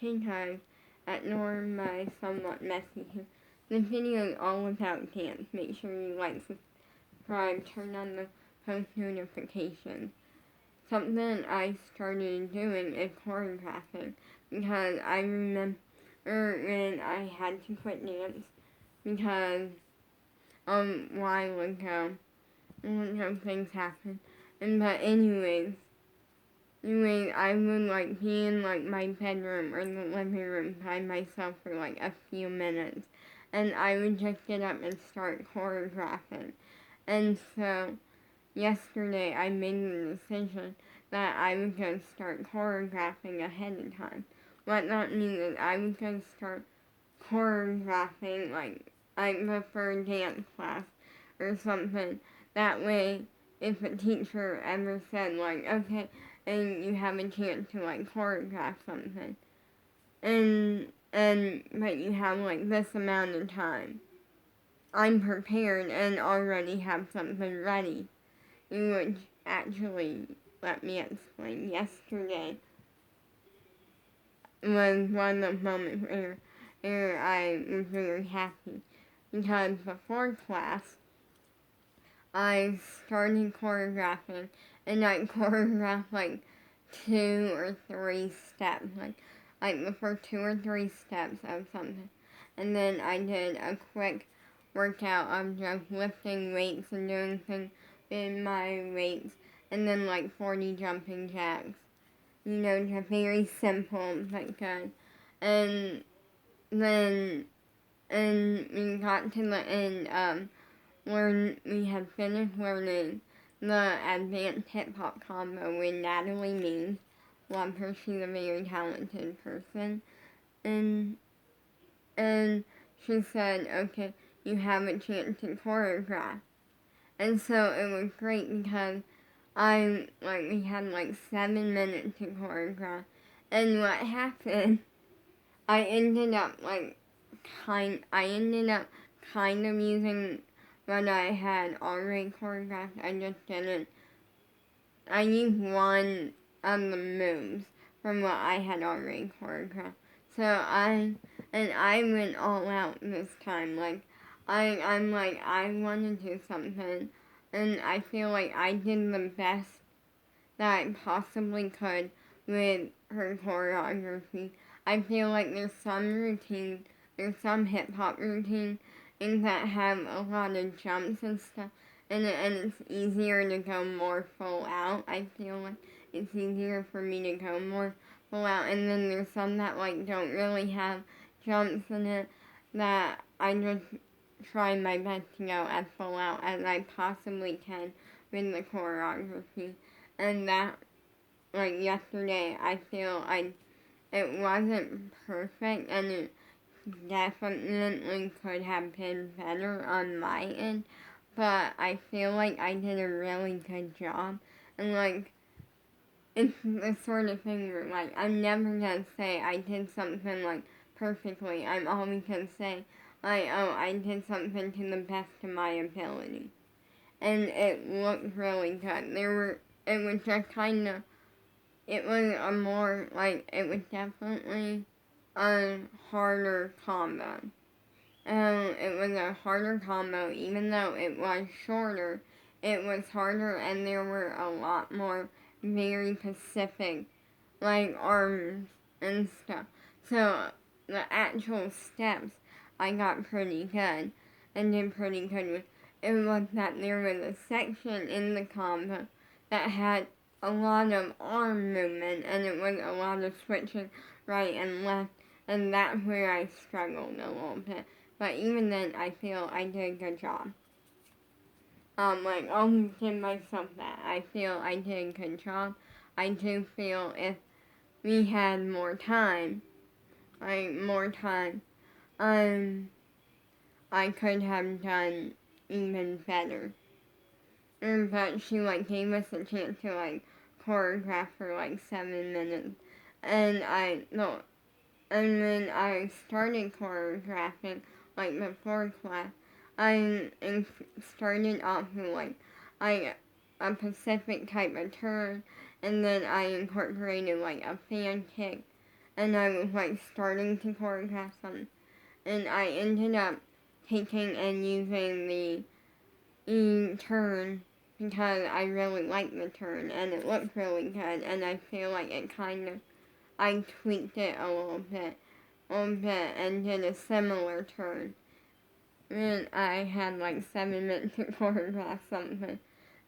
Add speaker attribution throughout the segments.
Speaker 1: Hey guys, at my somewhat messy here. The video is all about dance. Make sure you like, subscribe, turn on the post notifications. Something I started doing is choreographing because I remember when I had to quit dance because a while ago, things happened. But anyways, I would be in my bedroom or the living room by myself for a few minutes, and I would just get up and start choreographing. And so yesterday I made the decision that I was going to start choreographing ahead of time. What that means is I was going to start choreographing before dance class or something. That way, if a teacher ever said okay, and you have a chance to choreograph something, but you have this amount of time, I'm prepared and already have something ready. You would actually let me explain. Yesterday was one of the moments where I was very happy because before class I started choreographing and I choreographed 2 or 3 steps, the first 2 or 3 steps of something. And then I did a quick workout of just lifting weights and doing things with my weights, and then 40 jumping jacks. Just very simple but good. And then, and we got to the end we had finished learning the advanced hip hop combo with Natalie Means. Love her, she's a very talented person. And she said, okay, you have a chance to choreograph. And so it was great because we had 7 minutes to choreograph. And what happened, I ended up kind of using what I had already choreographed. I used one of the moves from what I had already choreographed. So I went all out this time. I want to do something, and I feel like I did the best that I possibly could with her choreography. I feel like there's some hip hop routines that have a lot of jumps and stuff, and it's easier to go more full out. I feel like it's easier for me to go more full out, and then there's some that don't really have jumps in it that I just try my best to go as full out as I possibly can with the choreography. And that, yesterday, I feel it wasn't perfect, and it definitely could have been better on my end, but I feel like I did a really good job. And it's the sort of thing where I'm never gonna say I did something perfectly. I'm always gonna say oh, I did something to the best of my ability. And it looked really good. It was just kind of, it was a more, it was definitely a harder combo. It was a harder combo, even though it was shorter, it was harder, and there were a lot more very specific, arms and stuff. So, the actual steps, I got pretty good, and did pretty good with. It was that there was a section in the combo that had a lot of arm movement, and it was a lot of switching right and left, and that's where I struggled a little bit. But even then, I feel I did a good job. I'll give myself that. I feel I did a good job. I do feel if we had more time, I could have done even better. But she gave us a chance to choreograph for 7 minutes, and and when I started choreographing before class, I started off with a Pacific type of turn, and then I incorporated a fan kick, and I was like starting to choreograph something, and I ended up taking and using the E turn because I really liked the turn and it looked really good, and I feel like it kind of, I tweaked it a little bit, and did a similar turn. And I had like 7 minutes to choreograph something.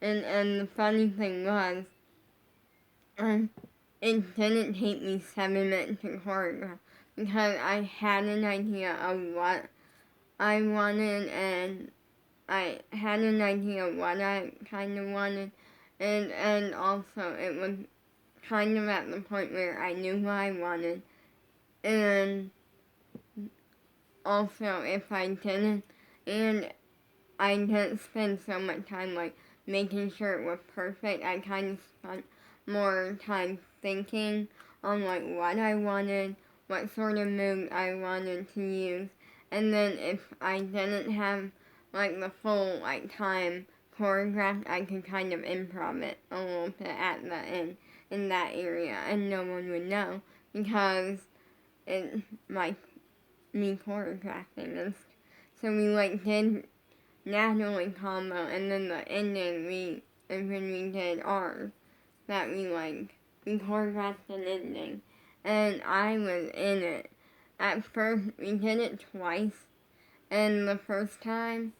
Speaker 1: And the funny thing was, it didn't take me 7 minutes to choreograph because I had an idea of what I wanted, and I had an idea of what I kind of wanted, and also it was kind of at the point where I knew what I wanted, and also if I didn't, and I didn't spend so much time like making sure it was perfect, I kind of spent more time thinking on like what I wanted, what sort of move I wanted to use, and then if I didn't have like the full like time choreographed, I could kind of improv it a little bit at the end in that area, and no one would know because it like me choreographing this. So we like did Natalie combo, and then the ending is when we did ours, that we choreographed an ending, and I was in it. At first, we did it twice, and the first time,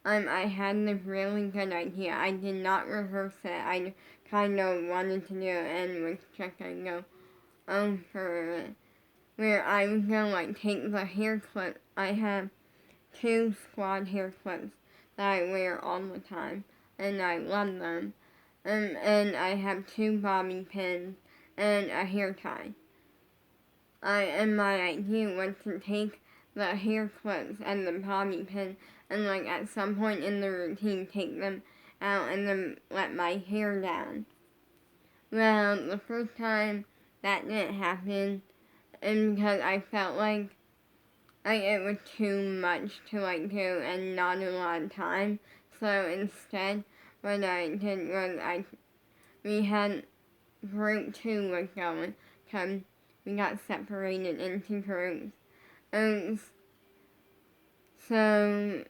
Speaker 1: I had this really good idea. I did not rehearse it. I kind of wanted to do it and was just gonna go for it. Where I was gonna like take the hair clip. I have 2 squad hair clips that I wear all the time, and I love them. And I have 2 bobby pins and a hair tie. And my idea was to take the hair clips and the bobby pin and like at some point in the routine take them out and then let my hair down. Well, the first time that didn't happen, and because I felt like it was too much to like do and not a lot of time. So instead, what I did was we had group 2 was going, because we got separated into groups. And so,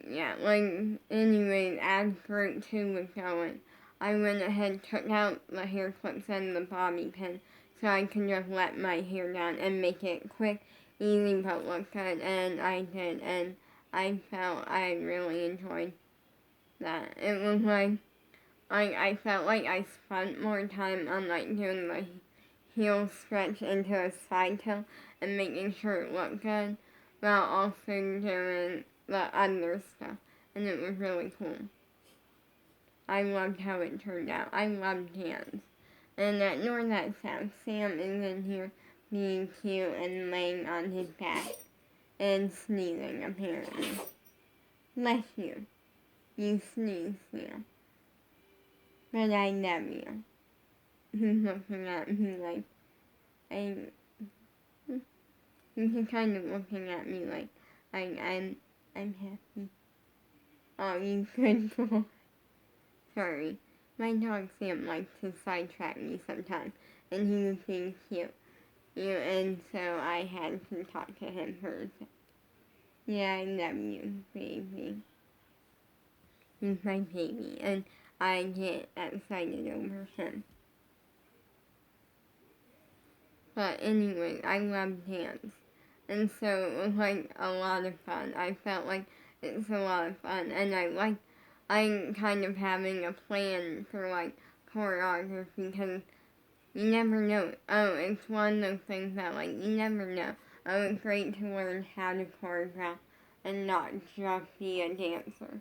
Speaker 1: yeah, like, anyways, as group 2 was going, I went ahead, took out the hair clips and the bobby pin so I could just let my hair down and make it quick, easy, but look good, and I did, and I felt I really enjoyed that. It was like, I felt like I spent more time on like doing the heel stretch into a side tilt and making sure it looked good, while also doing the other stuff, and it was really cool. I loved how it turned out. I love dance. And ignore that sound. Sam is in here being cute and laying on his back and sneezing, apparently. Bless you. You sneeze, Sam. But I love you. He's looking at me like, he's kind of looking at me like, I'm happy. Oh, you good boy. Sorry. My dog Sam likes to sidetrack me sometimes, and he was being cute. And so I had to talk to him first. Yeah, I love you, baby. He's my baby, and I get excited over him. But anyway, I love dance. And so it was like a lot of fun. I felt like it's a lot of fun, and I'm kind of having a plan for like choreography because you never know. Oh, it's one of those things that like you never know. Oh, it's great to learn how to choreograph and not just be a dancer.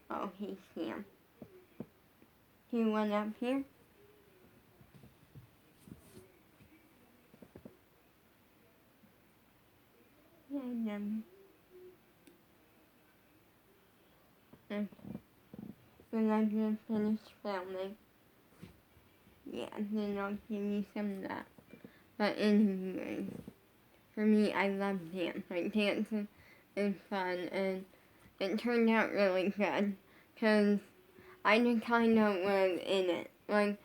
Speaker 1: Oh, he can. Do you want up here? Yeah, I know. When I just finished filming. Yeah, then I'll give you some of that. But anyway, for me, I love dance. Like, dancing is fun, and it turned out really good, because I just kind of was in it. Like,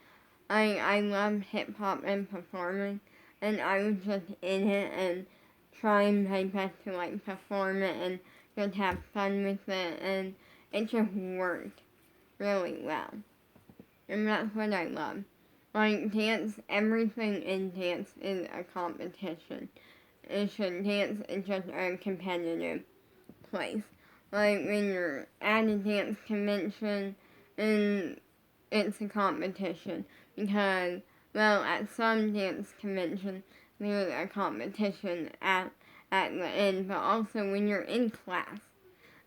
Speaker 1: I love hip-hop and performing, and I was just in it and trying my best to like perform it and just have fun with it, and it just worked really well. And that's what I love. Like dance, everything in dance is a competition. Dance is just a competitive place. Like when you're at a dance convention and it's a competition because, well, at some dance conventions there's a competition at the end, but also when you're in class,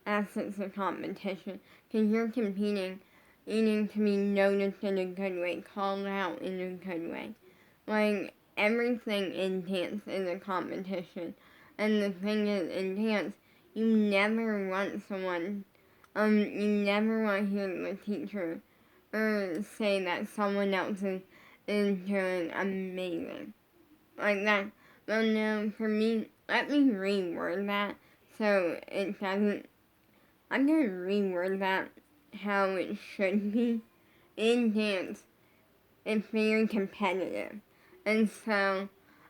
Speaker 1: as it's a competition, because you're competing, you need to be noticed in a good way, called out in a good way. Like, everything in dance is a competition. And the thing is, in dance, you never want someone, you never want to hear the teacher or say that someone else is doing amazing. Like that. Well, no, for me, let me reword that so it doesn't. I'm gonna reword that how it should be. In dance, it's very competitive. And so,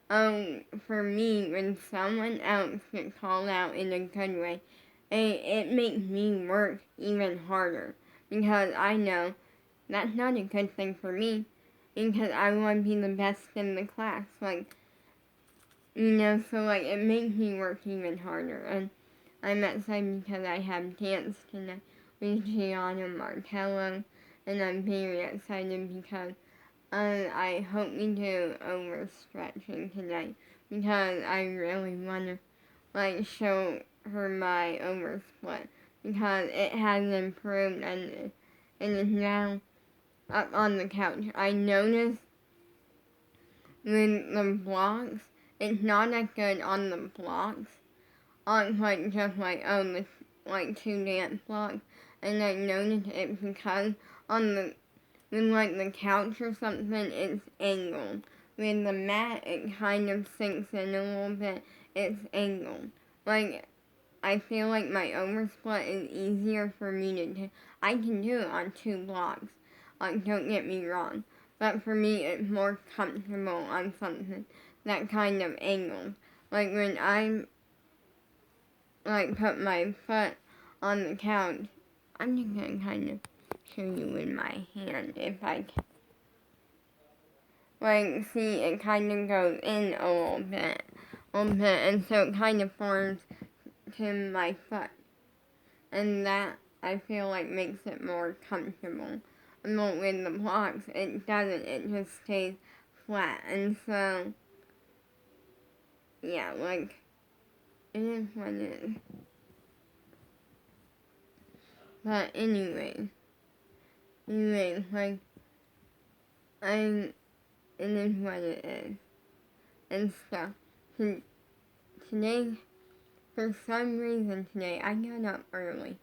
Speaker 1: for me, when someone else gets called out in a good way, it makes me work even harder because I know that's not a good thing for me because I want to be the best in the class. Like, so like it makes me work even harder. And I'm excited because I have dance tonight with Gianna Martello, and I'm very excited because I hope we do overstretching tonight because I really want to like show her my oversplit because it has improved and it is now up on the couch. I noticed with the blocks, it's not as good on the blocks. On like just like the like 2 dance blocks, and I noticed it because on the with like the couch or something, it's angled. With the mat, it kind of sinks in a little bit. It's angled. Like, I feel like my oversplit is easier for me to do. I can do it on 2 blocks. Like, don't get me wrong. But for me, it's more comfortable on something that kind of angles. Like, when I, like, put my foot on the couch, I'm just gonna kind of show you with my hand if I can. Like, see, it kind of goes in a little bit, and so it kind of forms to my foot. And that, I feel like, makes it more comfortable. But with the blocks, it doesn't, it just stays flat. And so, yeah, like, it is what it is. But anyway, like, it is what it is. And stuff. So, today, for some reason today, I got up early.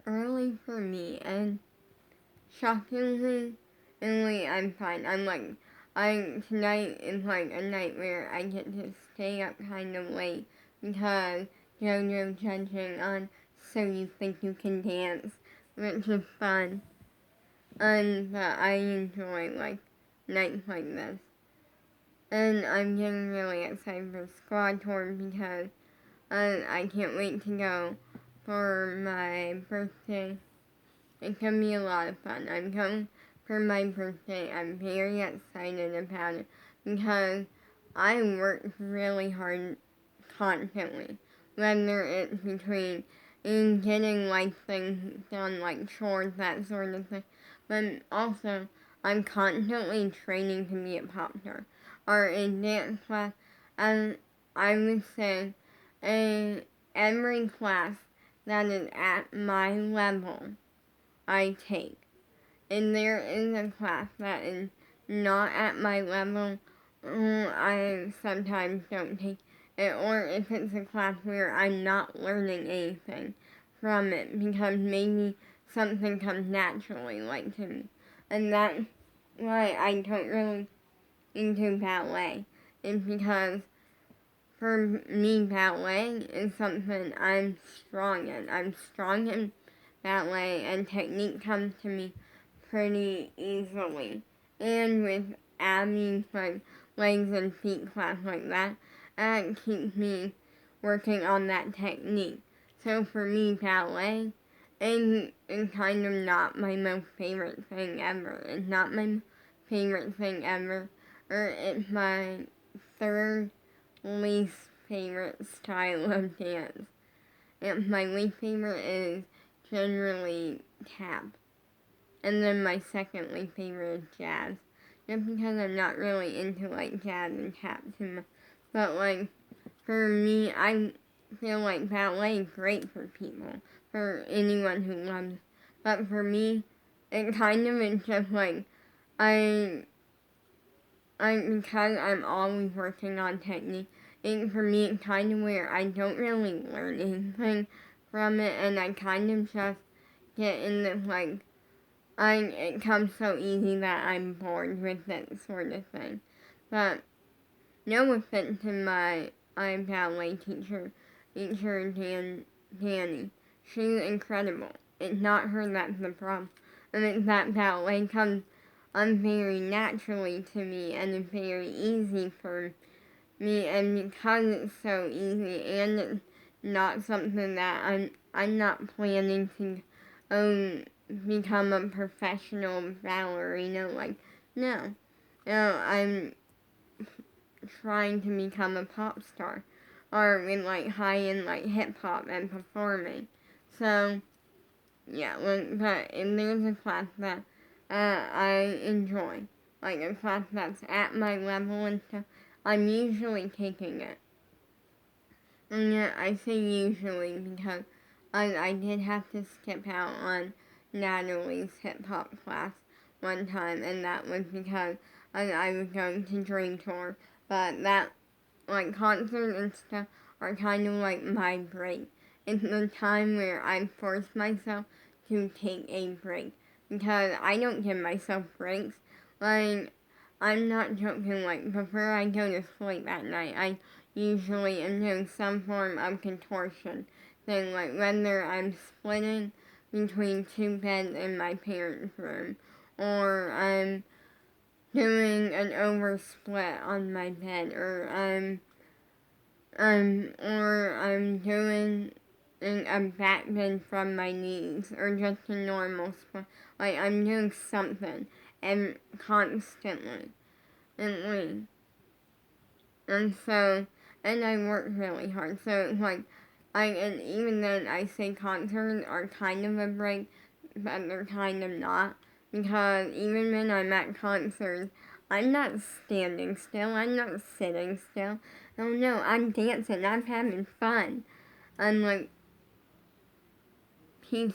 Speaker 1: Early for me, and shockingly, I'm fine. Tonight is like a night where I get to stay up kind of late because JoJo judging on So You Think You Can Dance, which is fun. But I enjoy, like, nights like this. And I'm getting really excited for Squad Tour because I can't wait to go for my birthday. It's gonna be a lot of fun. I'm going for my birthday. I'm very excited about it because I work really hard constantly. Whether it's between getting like things done, like chores, that sort of thing. But also, I'm constantly training to be a pop star. Or in dance class, and I would say every class that is at my level, I take. And there is a class that is not at my level, I sometimes don't take it. Or if it's a class where I'm not learning anything from it, because maybe something comes naturally, like to me. And that's why I don't really into ballet. Is because for me, ballet is something I'm strong in. I'm strong in ballet, and technique comes to me pretty easily. And with Abby, like, legs and feet class like that. And it keeps me working on that technique. So for me, ballet is kind of not my most favorite thing ever. It's not my favorite thing ever. Or it's my third least favorite style of dance. And my least favorite is generally tap. And then my second least favorite is jazz. Just because I'm not really into like jazz and tap too much. But like for me, I feel like ballet is great for people, for anyone who loves it. But for me, it kind of is just like because I'm always working on technique, and for me it's kind of where I don't really learn anything from it, and I kind of just get in this like, it comes so easy that I'm bored with that sort of thing. But no offense to my ballet teacher, Danny. She's incredible. It's not her that's the problem. And it's that ballet comes very naturally to me and it's very easy for me, and because it's so easy and it's not something that I'm not planning to become a professional ballerina, like, no. No, I'm trying to become a pop star or in like high-end like hip-hop and performing. So, yeah, but if there's a class that I enjoy, like a class that's at my level and stuff, I'm usually taking it. And yeah, I say usually because I did have to skip out on Natalie's hip hop class one time, and that was because I was going to Dream Tour. But that, like, concerts and stuff are kind of like my break. It's the time where I force myself to take a break because I don't give myself breaks. Like, I'm not joking, like, before I go to sleep at night, I usually am doing some form of contortion thing, like whether I'm splitting between two beds in my parents' room, or I'm doing an oversplit on my bed, or I'm doing a back bend from my knees, or just a normal split. Like, I'm doing something, and constantly, and so, and I work really hard, so it's like, and even then I say concerts are kind of a break, but they're kind of not, because even when I'm at concerts, I'm not standing still, I'm not sitting still. Oh no, I'm dancing, I'm having fun. I'm like, peace